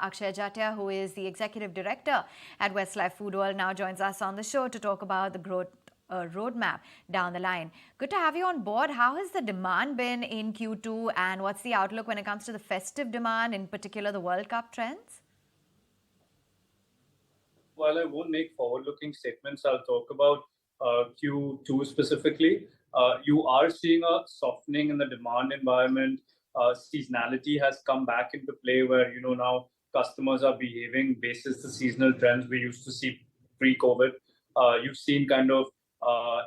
Akshay Jatia, who is the Executive Director at Westlife Foodworld, now joins us on the show to talk about the growth roadmap down the line. Good to have you on board. How has the demand been in Q2 and what's the outlook when it comes to the festive demand, in particular the World Cup trends? While I won't make forward-looking statements, I'll talk about Q2 specifically. You are seeing a softening in the demand environment. Seasonality has come back into play where, now customers are behaving basis the seasonal trends we used to see pre-COVID. You've seen kind of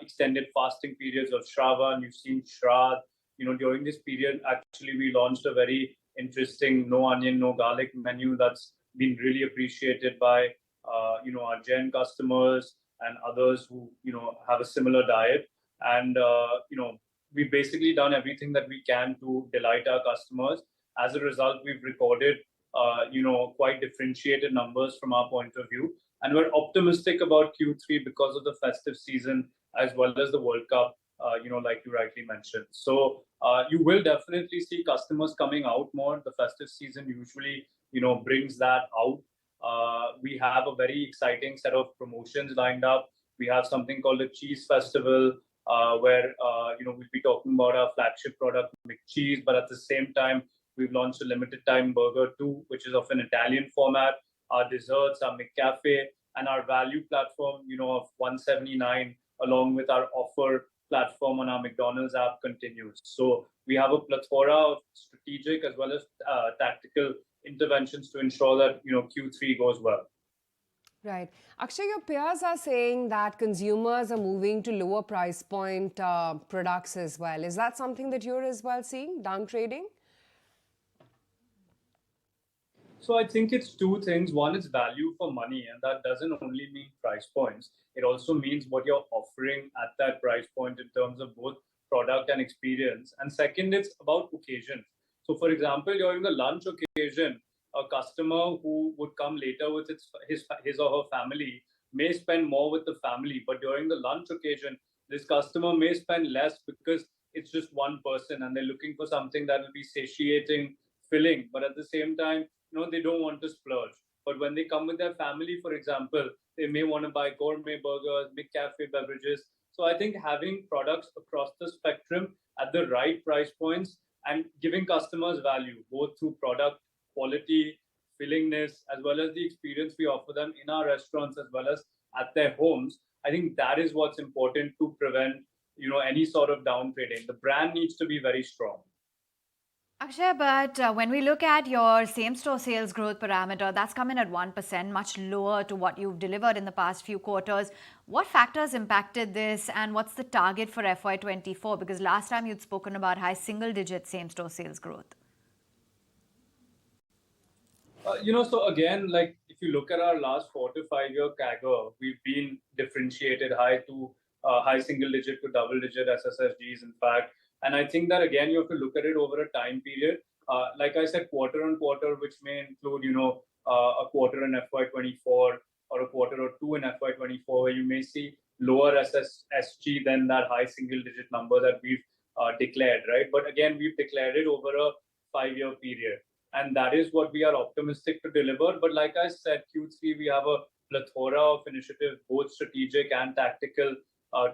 extended fasting periods of Shravan. You've seen Shraddh. During this period, actually, we launched a very interesting no onion, no garlic menu that's been really appreciated by our Gen customers and others who, have a similar diet. And, we've basically done everything that we can to delight our customers. As a result, we've recorded, quite differentiated numbers from our point of view. And we're optimistic about Q3 because of the festive season as well as the World Cup, like you rightly mentioned. So you will definitely see customers coming out more. The festive season usually, brings that out. We have a very exciting set of promotions lined up. We have something called the Cheese Festival, where we'll be talking about our flagship product, McCheese, but at the same time, we've launched a limited time burger too, which is of an Italian format. Our desserts, our McCafe, and our value platform, of 179, along with our offer platform on our McDonald's app continues. So we have a plethora of strategic as well as tactical interventions to ensure that Q3 goes well. Right. Akshay, your peers are saying that consumers are moving to lower price point products as well. Is that something that you're as well seeing, down trading? So I think it's two things. One is value for money, and that doesn't only mean price points. It also means what you're offering at that price point in terms of both product and experience. And second, it's about occasion. So for example, during the lunch occasion, a customer who would come later with his or her family may spend more with the family. But during the lunch occasion, this customer may spend less because it's just one person and they're looking for something that will be satiating, filling. But at the same time, they don't want to splurge. But when they come with their family, for example, they may want to buy gourmet burgers, McCafe beverages. So I think having products across the spectrum at the right price points and giving customers value, both through product quality, fillingness, as well as the experience we offer them in our restaurants as well as at their homes. I think that is what's important to prevent, any sort of down trading. The brand needs to be very strong. Akshay, but when we look at your same-store sales growth parameter, that's come in at 1%, much lower to what you've delivered in the past few quarters. What factors impacted this and what's the target for FY24? Because last time you'd spoken about high single-digit same-store sales growth. So again, like if you look at our last 4 to 5 year CAGR, we've been differentiated high single-digit to double-digit SSSGs, in fact. And I think that, again, you have to look at it over a time period. Like I said, quarter on quarter, which may include, a quarter in FY24 or a quarter or two in FY24, where you may see lower SSSG than that high single-digit number that we've declared, right? But again, we've declared it over a 5-year period. And that is what we are optimistic to deliver. But like I said, Q3, we have a plethora of initiatives, both strategic and tactical,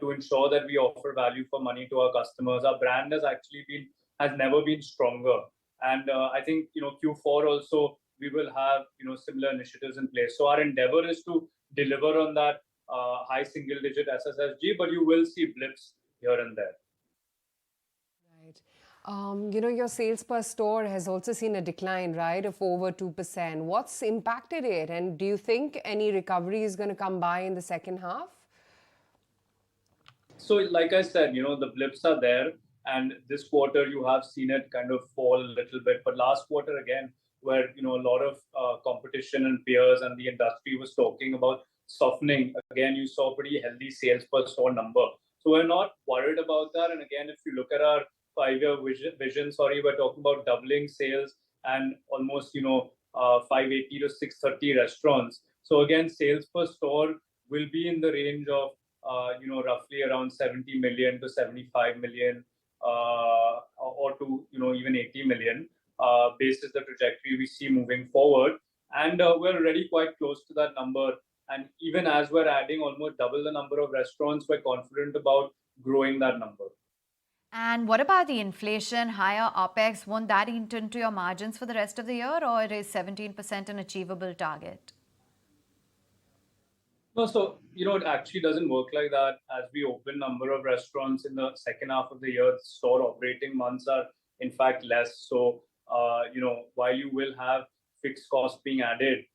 to ensure that we offer value for money to our customers. Our brand has never been stronger. And I think, Q4 also, we will have, similar initiatives in place. So our endeavor is to deliver on that high single-digit SSSG, but you will see blips here and there. Right. Your sales per store has also seen a decline, right, of over 2%. What's impacted it? And do you think any recovery is going to come by in the second half? So like I said, the blips are there. And this quarter, you have seen it kind of fall a little bit. But last quarter, again, where, a lot of competition and peers and the industry was talking about softening, again, you saw pretty healthy sales per store number. So we're not worried about that. And again, if you look at our 5-year vision, we're talking about doubling sales and almost, 580 to 630 restaurants. So again, sales per store will be in the range of, roughly around 70 million to 75 million, or to, even 80 million, based on the trajectory we see moving forward. and we're already quite close to that number. And even as we're adding almost double the number of restaurants, we're confident about growing that number. And what about the inflation, higher OPEX? Won't that eat into your margins for the rest of the year, or is 17% an achievable target? No, so it actually doesn't work like that. As we open number of restaurants in the second half of the year, store operating months are in fact less. So while you will have fixed costs being added,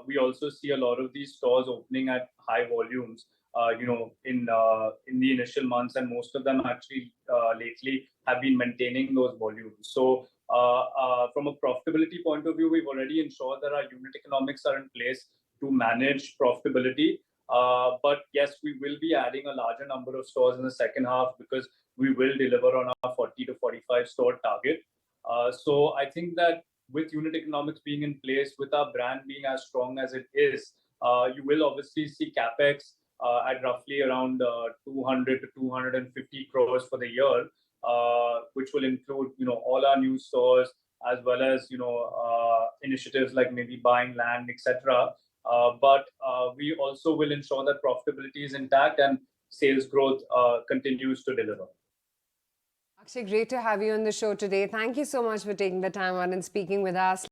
we also see a lot of these stores opening at high volumes. In the initial months, and most of them actually lately have been maintaining those volumes. So from a profitability point of view, we've already ensured that our unit economics are in place to manage profitability. But yes, we will be adding a larger number of stores in the second half because we will deliver on our 40 to 45 store target. So I think that with unit economics being in place, with our brand being as strong as it is, you will obviously see capex at roughly around 200 to 250 crores for the year, which will include all our new stores as well as initiatives like maybe buying land, etc. But we also will ensure that profitability is intact and sales growth continues to deliver. Akshay, great to have you on the show today. Thank you so much for taking the time out and speaking with us.